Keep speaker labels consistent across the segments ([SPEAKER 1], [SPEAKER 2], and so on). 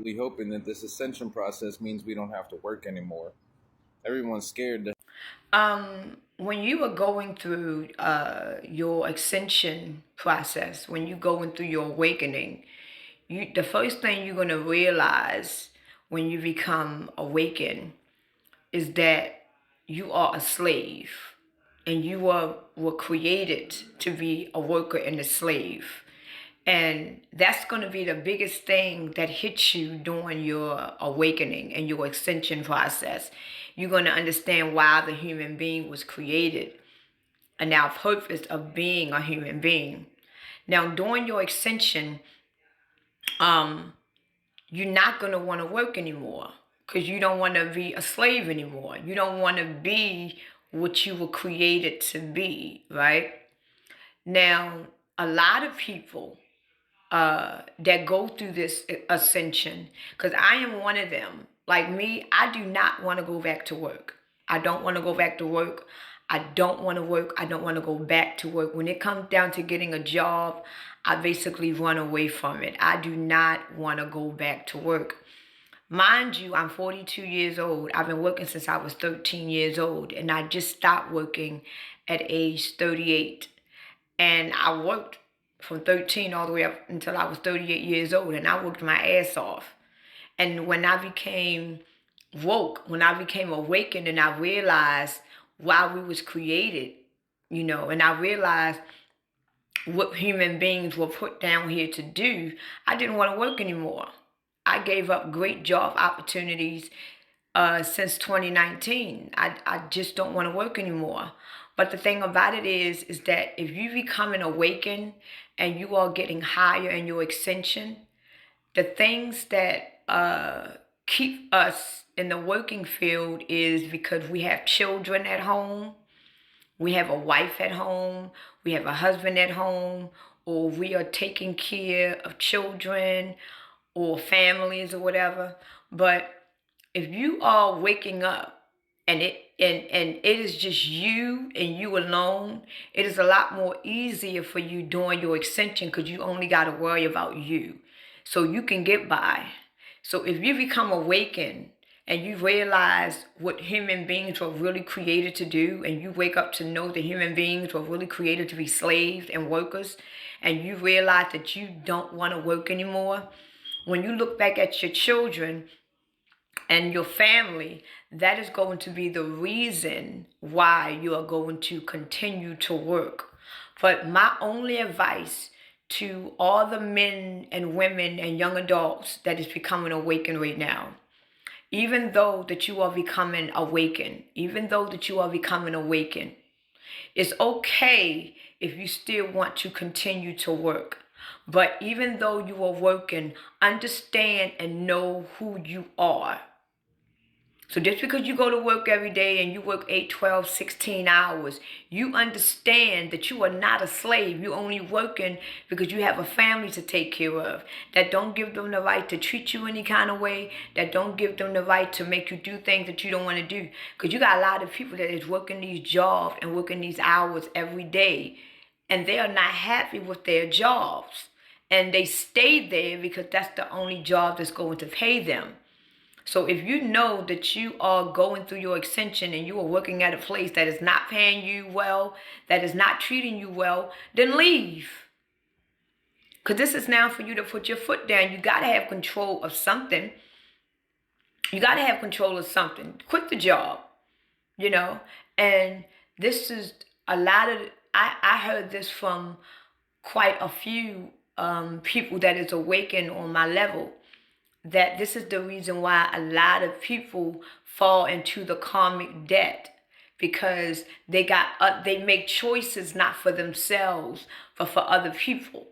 [SPEAKER 1] secretly hoping that this ascension process means we don't have to work anymore. Everyone's scared to.
[SPEAKER 2] When you are going through your ascension process, when you're going through your awakening, the first thing you're going to realize when you become awakened is that you are a slave and were created to be a worker and a slave. And that's going to be the biggest thing that hits you during your awakening and your ascension process. You're going to understand why the human being was created and our purpose of being a human being. Now, during your ascension, you're not going to want to work anymore because you don't want to be a slave anymore. You don't want to be what you were created to be, right? Now, a lot of people that go through this ascension, because I am one of them. Like me, I do not want to go back to work. I don't want to go back to work. I don't want to work. I don't want to go back to work. When it comes down to getting a job, I basically run away from it. I do not want to go back to work. Mind you, I'm 42 years old. I've been working since I was 13 years old, and I just stopped working at age 38. And I worked from 13 all the way up until I was 38 years old, and I worked my ass off. And when I became woke, when I became awakened, and I realized why we was created, and I realized what human beings were put down here to do, I didn't want to work anymore. I gave up great job opportunities since 2019. I just don't want to work anymore. But the thing about it is that if you becoming awakened and you are getting higher in your ascension, the things that keep us in the working field is because we have children at home, we have a wife at home, we have a husband at home, or we are taking care of children or families or whatever. But if you are waking up and it is just you and you alone, it is a lot more easier for you during your ascension because you only got to worry about you. So you can get by. So if you become awakened and you realize what human beings were really created to do, and you wake up to know that human beings were really created to be slaves and workers, and you realize that you don't want to work anymore, when you look back at your children and your family, that is going to be the reason why you are going to continue to work. But my only advice to all the men and women and young adults that is becoming awakened right now, even though that you are becoming awakened, it's okay if you still want to continue to work. But even though you are working, understand and know who you are. So just because you go to work every day and you work 8, 12, 16 hours, you understand that you are not a slave. You're only working because you have a family to take care of. That don't give them the right to treat you any kind of way. That don't give them the right to make you do things that you don't want to do. Because you got a lot of people that is working these jobs and working these hours every day, and they are not happy with their jobs. And they stay there because that's the only job that's going to pay them. So if you know that you are going through your ascension and you are working at a place that is not paying you well, that is not treating you well, then leave. Because this is now for you to put your foot down. You got to have control of something. Quit the job, And this is a lot of, I heard this from quite a few people that is awakened on my level, that this is the reason why a lot of people fall into the karmic debt, because they make choices not for themselves but for other people.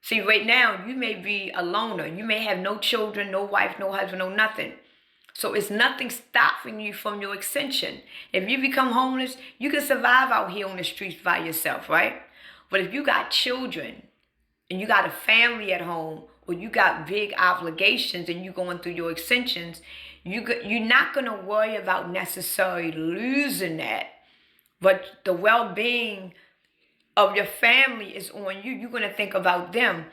[SPEAKER 2] See, right now you may be a loner. You may have no children, no wife, no husband, no nothing. So it's nothing stopping you from your ascension. If you become homeless, you can survive out here on the streets by yourself, right? But if you got children and you got a family at home, or you got big obligations and you going through your ascensions, you're not going to worry about necessarily losing that. But the well-being of your family is on you. You're going to think about them.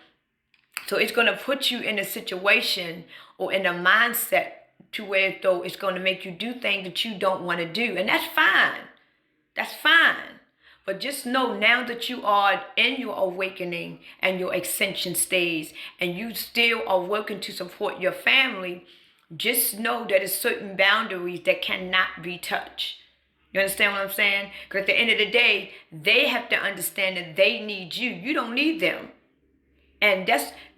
[SPEAKER 2] So it's going to put you in a situation or in a mindset to where though it's going to make you do things that you don't want to do. And that's fine. That's fine. But just know now that you are in your awakening and your ascension stage and you still are working to support your family, just know that there's certain boundaries that cannot be touched. You understand what I'm saying? Because at the end of the day, they have to understand that they need you. You don't need them. And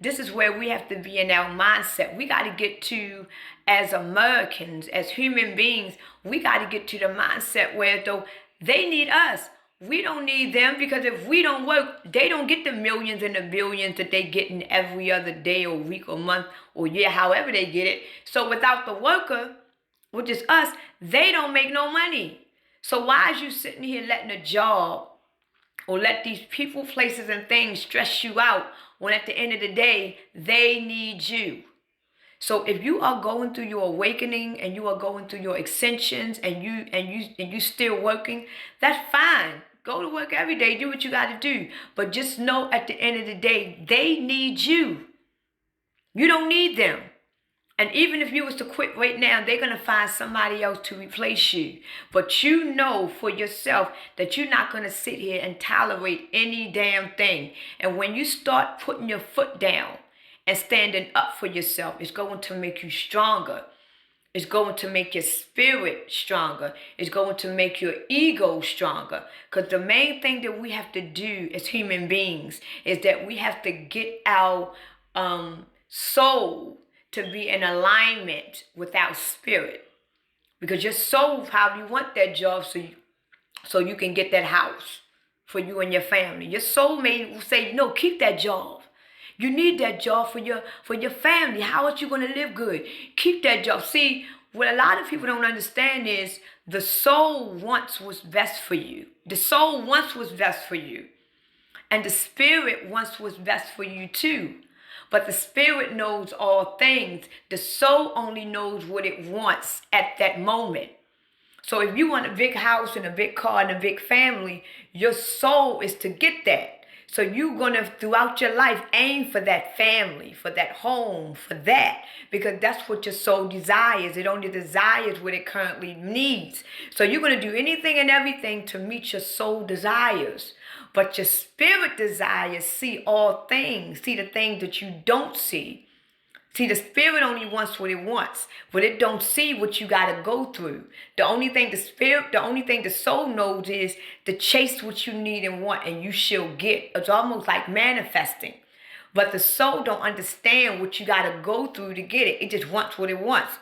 [SPEAKER 2] this is where we have to be in our mindset. We got to get to, as Americans, as human beings, we got to get to the mindset where though they need us. We don't need them, because if we don't work, they don't get the millions and the billions that they get in every other day or week or month or year, however they get it. So without the worker, which is us, they don't make no money. So why is you sitting here letting a job or let these people, places, and things stress you out when at the end of the day, they need you? So if you are going through your awakening and you are going through your ascensions and you still working, that's fine. Go to work every day, do what you got to do. But just know at the end of the day, they need you. You don't need them. And even if you was to quit right now, they're going to find somebody else to replace you. But you know for yourself that you're not going to sit here and tolerate any damn thing. And when you start putting your foot down and standing up for yourself, it's going to make you stronger. It's going to make your spirit stronger. It's going to make your ego stronger. Because the main thing that we have to do as human beings is that we have to get our soul to be in alignment with our spirit. Because your soul probably want that job so you can get that house for you and your family. Your soul may say, no, keep that job. You need that job for your family. How are you going to live good? Keep that job. See, what a lot of people don't understand is the soul wants what's best for you. The soul wants what's best for you. And the spirit wants what's best for you too. But the spirit knows all things. The soul only knows what it wants at that moment. So if you want a big house and a big car and a big family, your soul is to get that. So you're going to, throughout your life, aim for that family, for that home, for that. Because that's what your soul desires. It only desires what it currently needs. So you're going to do anything and everything to meet your soul desires. But your spirit desires see all things. See the things that you don't see. See, the spirit only wants what it wants, but it don't see what you got to go through. The only thing the soul knows is to chase what you need and want, and you shall get. It's almost like manifesting. But the soul don't understand what you got to go through to get it. It just wants what it wants.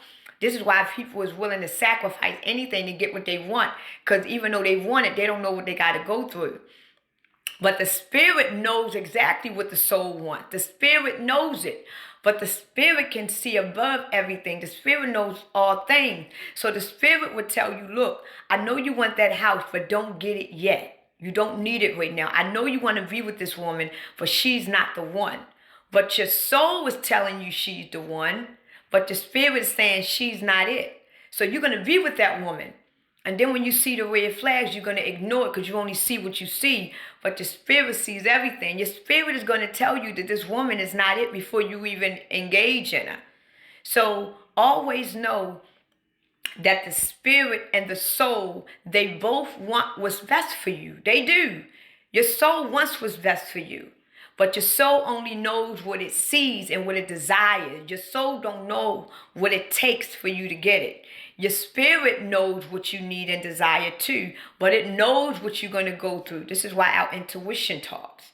[SPEAKER 2] This is why people is willing to sacrifice anything to get what they want, because even though they want it, they don't know what they got to go through. But the spirit knows exactly what the soul wants. The spirit knows it. But the spirit can see above everything. The spirit knows all things. So the spirit would tell you, look, I know you want that house, but don't get it yet. You don't need it right now. I know you want to be with this woman, but she's not the one. But your soul is telling you she's the one, but the spirit is saying she's not it. So you're going to be with that woman. And then when you see the red flags, you're going to ignore it because you only see what you see. But your spirit sees everything. Your spirit is going to tell you that this woman is not it before you even engage in her. So always know that the spirit and the soul, they both want what's best for you. They do. Your soul wants what's best for you. But your soul only knows what it sees and what it desires. Your soul don't know what it takes for you to get it. Your spirit knows what you need and desire too, but it knows what you're going to go through. This is why our intuition talks.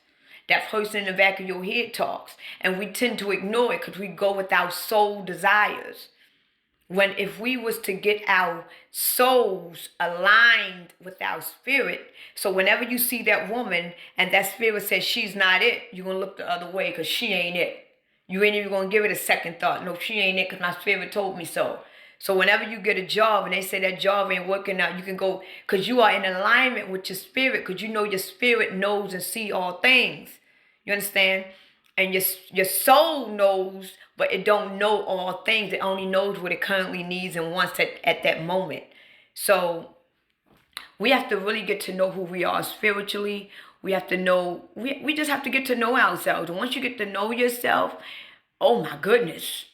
[SPEAKER 2] That person in the back of your head talks. And we tend to ignore it because we go with our soul desires. When if we was to get our souls aligned with our spirit, so whenever you see that woman and that spirit says she's not it, you're going to look the other way because she ain't it. You ain't even going to give it a second thought. No, she ain't it because my spirit told me so. So whenever you get a job and they say that job ain't working out, you can go because you are in alignment with your spirit because you know your spirit knows and see all things. You understand? And your soul knows, but it don't know all things. It only knows what it currently needs and wants at that moment. So we have to really get to know who we are spiritually. We have to know, we just have to get to know ourselves. And once you get to know yourself, oh my goodness.